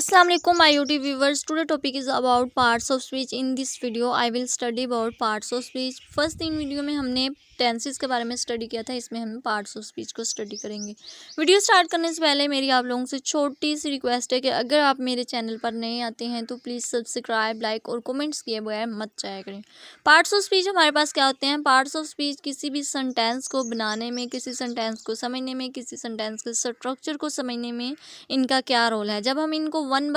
Assalamu alaikum my YouTube viewers. Today topic is about parts of speech. In this video I will study about parts of speech. First 3 video में हमने tenses के बारे में study किया था, इसमें हम पार्ट्स ऑफ स्पीच को स्टडी करेंगे। वीडियो स्टार्ट करने से पहले मेरी आप लोगों से छोटी सी रिक्वेस्ट है कि अगर आप मेरे चैनल पर नए आते हैं तो प्लीज़ सब्सक्राइब, लाइक और कमेंट्स किए बगैर मत जाया करें। पार्ट्स ऑफ स्पीच हमारे पास क्या होते हैं? पार्ट्स ऑफ स्पीच किसी भी सेंटेंस को बनाने में, किसी सेंटेंस को समझने में, किसी सेंटेंस के स्ट्रक्चर को समझने में इनका क्या रोल है। जब हम इनको वन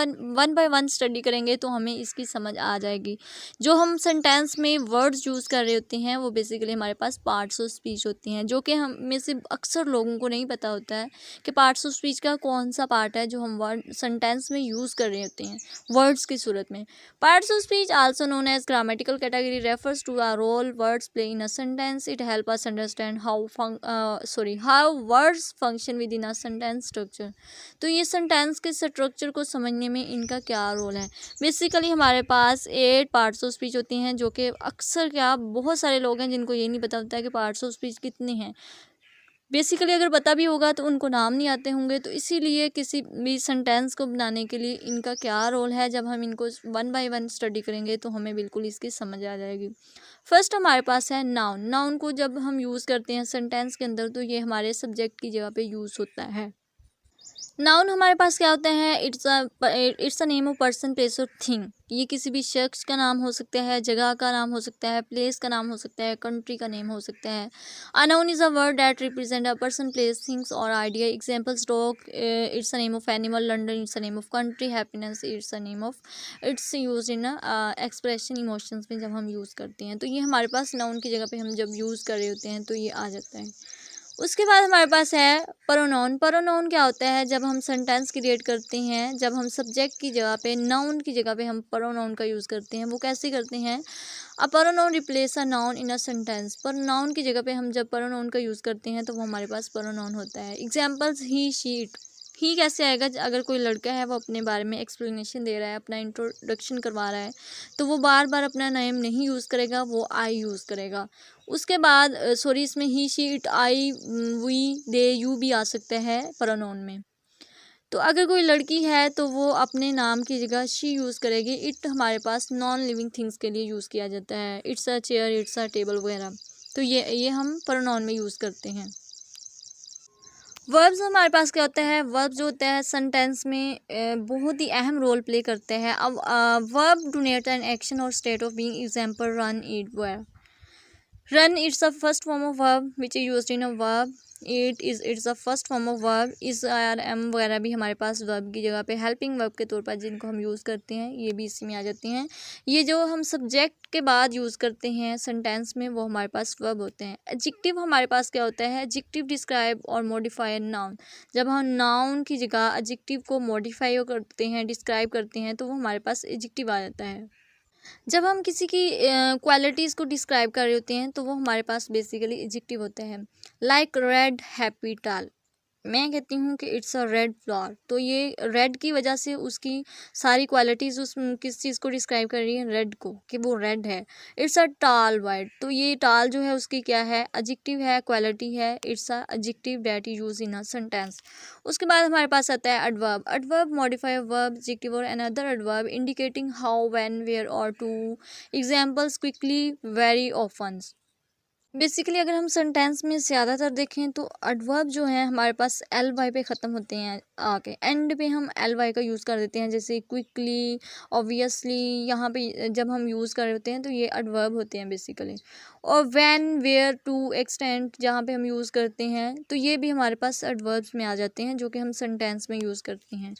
बाय वन स्टडी करेंगे तो हमें इसकी समझ आ जाएगी। जो हम सेंटेंस में वर्ड्स यूज़ कर रहे होते हैं वो बेसिकली हमारे पास पार्ट्स ऑफ स्पीच होती हैं, जो कि हम में से अक्सर लोगों को नहीं पता होता है कि पार्ट्स ऑफ स्पीच का कौन सा पार्ट है जो हम वर्ड सेंटेंस में यूज़ कर रहे होते हैं वर्ड्स की सूरत में। Parts of speech also known as grammatical category refers to a role words play in a sentence. It help us understand how words function within a sentence structure. तो ये sentence के structure को समझने में इनका क्या role है। Basically हमारे पास 8 पार्ट्स ऑफ स्पीच होती हैं, जो कि अक्सर क्या बहुत सारे लोग हैं जिनको ये नहीं पता होता है कि पार्ट्स ऑफ स्पीच कितने हैं। बेसिकली अगर पता भी होगा तो उनको नाम नहीं आते होंगे। तो इसीलिए किसी भी सेंटेंस को बनाने के लिए इनका क्या रोल है, जब हम इनको वन बाय वन स्टडी करेंगे तो हमें बिल्कुल इसकी समझ आ जाएगी। फर्स्ट हमारे पास है नाउन। नाउन को जब हम यूज़ करते हैं सेंटेंस के अंदर तो ये हमारे सब्जेक्ट की जगह पे यूज़ होता है। नाउन हमारे पास क्या होता है? It's a name of person, place और थिंग। ये किसी भी शख्स का नाम हो सकता है, जगह का नाम हो सकता है, प्लेस का नाम हो सकता है, कंट्री का नेम हो सकता है। A noun is a word that represent a person, place, things और idea. Examples dog, it's a name of animal. London, it's a name of country. Happiness, it's a name of. It's use in expression emotions में जब हम use करते हैं तो ये हमारे पास noun की जगह पे हम जब यूज़ कर रहे होते हैं तो ये आ जाता है। उसके बाद हमारे पास है प्रोनाउन। प्रोनाउन क्या होता है? जब हम सेंटेंस क्रिएट करते हैं, जब हम सब्जेक्ट की जगह पे, नाउन की जगह पे हम प्रोनाउन का यूज़ करते हैं। वो कैसे करते हैं? A pronoun replace a noun in a sentence. Pronoun की जगह पे हम जब प्रोनाउन का यूज़ करते हैं तो वो हमारे पास प्रोनाउन होता है। Examples he, she, it. He कैसे आएगा? अगर कोई लड़का है वो अपने बारे में एक्सप्लेनेशन दे रहा है, अपना इंट्रोडक्शन करवा रहा है, तो वो बार बार अपना नेम नहीं यूज़ करेगा, वो आई यूज़ करेगा। उसके बाद सॉरी, इसमें he, she, it, I, we, they, you भी आ सकते हैं प्रोनाउन में। तो अगर कोई लड़की है तो वो अपने नाम की जगह शी यूज़ करेगी। इट हमारे पास नॉन लिविंग थिंग्स के लिए यूज़ किया जाता है। It's a chair, it's a table वगैरह। तो ये हम प्रोनाउन में यूज़ करते हैं। वर्ब्स हमारे पास क्या होता है? वर्ब जो होता है सेंटेंस में बहुत ही अहम रोल प्ले करते हैं। अब वर्ब डोनेट एन एक्शन और state of being. Example run, eat, wear. Run, it's the first form of verb which is used in a verb. It's the first form of verb. is, are, am वगैरह भी हमारे पास verb की जगह पे helping verb के तौर पर जिनको हम यूज़ करते हैं ये भी इसी में आ जाते हैं। ये जो हम सब्जेक्ट के बाद यूज़ करते हैं सेंटेंस में वो हमारे पास verb होते हैं। एडजेक्टिव हमारे पास क्या होता है? एडजेक्टिव डिस्क्राइब और मॉडिफाई नाउन। जब हम नाउन की जगह एडजेक्टिव को मॉडिफाई करते हैं, डिस्क्राइब करते हैं तो वो हमारे पास एडजेक्टिव आ जाता है। जब हम किसी की क्वालिटीज़ को डिस्क्राइब कर रहे होते हैं तो वो हमारे पास बेसिकली एडजेक्टिव होते हैं। लाइक रेड, हैप्पी, टाल। मैं कहती हूँ कि इट्स अ रेड फ्लावर, तो ये रेड की वजह से उसकी सारी क्वालिटीज़ उस किस चीज़ को डिस्क्राइब कर रही है? रेड को, कि वो रेड है। इट्स अ टाल वाइट, तो ये टाल जो है उसकी क्या है? एडजेक्टिव है, क्वालिटी है। It's a adjective that you use in a sentence. उसके बाद हमारे पास आता है adverb. Adverb modify verb, adjective और another adverb indicating how, when, where और to. Examples quickly, very often. Basically अगर हम सेंटेंस में ज़्यादातर देखें तो एडवर्ब जो है हमारे पास एल वाई पे ख़त्म होते हैं, आके एंड पे हम एल वाई का यूज़ कर देते हैं। जैसे क्विकली, ऑब्वियसली, यहाँ पे जब हम यूज़ कर रहे होते हैं तो ये एडवर्ब होते हैं बेसिकली। और व्हेन, वेयर, टू, एक्सटेंट जहाँ पे हम यूज़ करते हैं तो ये भी हमारे पास एडवर्ब्स में आ जाते हैं, जो कि हम सेंटेंस में यूज़ करते हैं।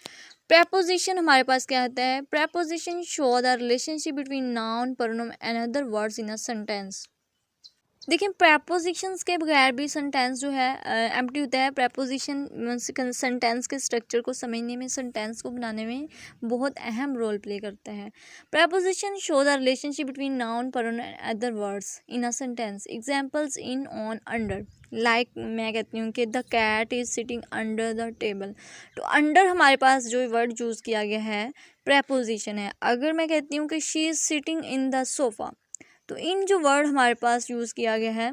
प्रेपोजिशन हमारे पास क्या होता है? Preposition show the relationship between noun, pronoun and other words in a sentence. देखिए प्रेपोजिशंस के बगैर भी सेंटेंस जो है एम्प्टी होता है। प्रेपोजिशन सेंटेंस के स्ट्रक्चर को समझने में, सेंटेंस को बनाने में बहुत अहम रोल प्ले करता है। Preposition show the relationship between noun, pronoun and other words in a sentence. Examples in, on, under. Like मैं कहती हूँ कि the cat is sitting under the table. तो अंडर हमारे पास जो वर्ड यूज़ किया गया है प्रेपोजिशन है। अगर मैं कहती हूँ कि she is sitting in the sofa, तो इन जो वर्ड हमारे पास यूज़ किया गया है,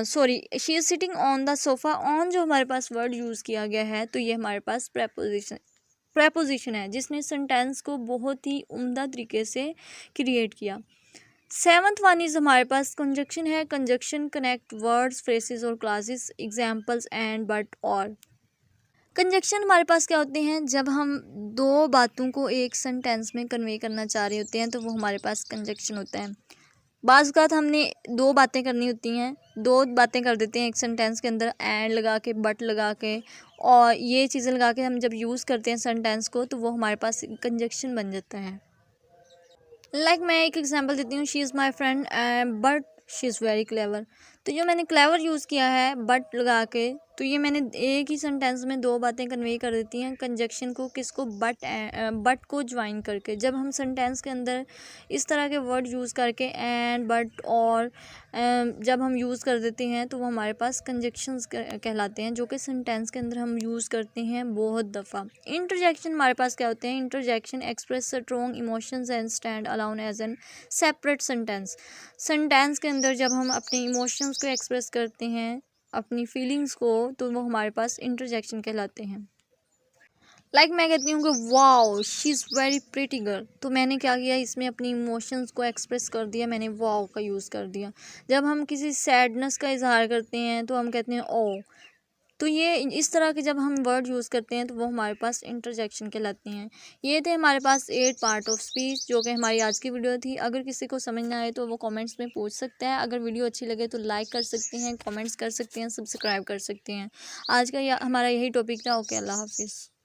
sorry, she is sitting on the sofa, on जो हमारे पास वर्ड यूज़ किया गया है तो ये हमारे पास प्रेपोजिशन प्रेपोजिशन है जिसने सेंटेंस को बहुत ही उम्दा तरीके से क्रिएट किया। सेवंथ वन इज हमारे पास कंजक्शन है। कंजक्शन कनेक्ट वर्ड्स, फ्रेजेस और क्लासेस, एग्जाम्पल्स एंड बट और। कंजक्शन हमारे पास क्या होते हैं, जब हम दो बातों को एक सेंटेंस में कन्वे करना चाह रहे होते हैं तो वो हमारे पास कंजक्शन होता है। बाज़ औक़ात हमने दो बातें करनी होती हैं, दो बातें कर देते हैं एक सेंटेंस के अंदर, एंड लगा के, बट लगा के और ये चीज़ें लगा के हम जब यूज़ करते हैं सेंटेंस को तो वो हमारे पास कंजक्शन बन जाता है। मैं एक एग्जांपल देती हूँ, she is my friend but she is very clever. तो जो मैंने क्लेवर यूज़ किया है बट लगा के, तो ये मैंने एक ही सेंटेंस में दो बातें कन्वे कर देती हैं कंजक्शन को, किसको, बट को ज्वाइन करके। जब हम सेंटेंस के अंदर इस तरह के वर्ड यूज़ करके एंड, बट और जब हम यूज़ कर देते हैं तो वो हमारे पास कंजक्शंस कहलाते हैं, जो कि सेंटेंस के अंदर हम यूज़ करते हैं बहुत दफ़ा। इंटरजेक्शन हमारे पास क्या होते हैं, interjection express strong emotions and stand alone as an separate sentence. Sentence के अंदर जब हम अपने इमोशंस को एक्सप्रेस करते हैं, अपनी फीलिंग्स को, तो वो हमारे पास इंटरजेक्शन कहलाते हैं। मैं कहती हूँ कि wow she is very pretty girl, तो मैंने क्या किया, इसमें अपनी इमोशंस को एक्सप्रेस कर दिया, मैंने वाओ का यूज़ कर दिया। जब हम किसी सैडनेस का इजहार करते हैं तो हम कहते हैं ओ। तो ये इस तरह के जब हम वर्ड यूज़ करते हैं तो वो हमारे पास इंटरजेक्शन कहलाते हैं। ये थे हमारे पास 8 पार्ट ऑफ स्पीच, जो कि हमारी आज की वीडियो थी। अगर किसी को समझ ना आए तो वो कमेंट्स में पूछ सकता है। अगर वीडियो अच्छी लगे तो लाइक कर सकते हैं, कमेंट्स कर सकते हैं, सब्सक्राइब कर सकते हैं। आज का हमारा यही टॉपिक था। ओके, अल्लाह हाफिज़।